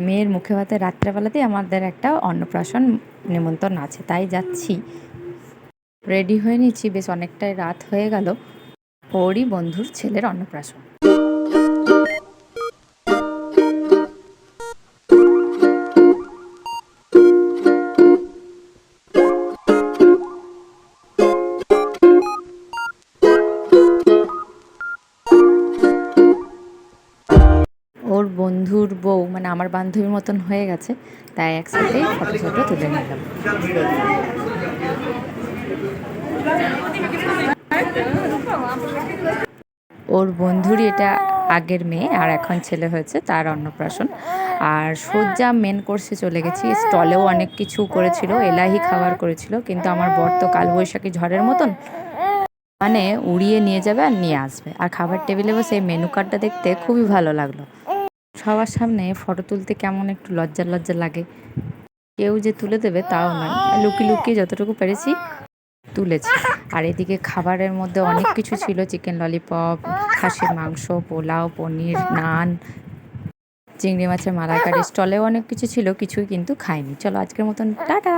মেয়ের মুখে ভাতে রাত্রেবেলাতেই আমাদের একটা অন্নপ্রাশন নিমন্ত্রণ আছে, তাই যাচ্ছি। রেডি হয়ে নিচ্ছি, বেশ অনেকটাই রাত হয়ে গেল। ওরই বন্ধুর ছেলের অন্নপ্রাশন। ওর বন্ধুর বউ মানে আমার বান্ধবীর মতন হয়ে গেছে, তাই একসাথেই ফটো ফটো তুলে নিলাম। ওর বন্ধুরই এটা আগের মেয়ে, আর এখন ছেলে হয়েছে, তার অন্নপ্রাশন। আর সোজা মেন কোর্সে চলে গেছি। স্টলেও অনেক কিছু করেছিল, এলাহি খাবার করেছিল, কিন্তু আমার বর তো কালবৈশাখী ঝড়ের মতন মানে উড়িয়ে নিয়ে যাবে আর নিয়ে আসবে। আর খাবার টেবিলে বসে মেনু কার্ডটা দেখতে খুবই ভালো লাগলো। সবার সামনে ফটো তুলতে কেমন একটু লজ্জা লজ্জা লাগে, কেউ যে তুলে দেবে তাও নয়, লুকিয়ে লুকিয়ে যতটুকু পেরেছি তুলেছি। আর এদিকে খাবারের মধ্যে অনেক কিছু ছিল, চিকেন ললিপপ, খাসির মাংস, পোলাও, পনির, নান, চিংড়ি মাছের মালাইকারি। স্টলেও অনেক কিছু ছিল, কিছুই কিন্তু খাইনি। চলো আজকের মতন টাটা।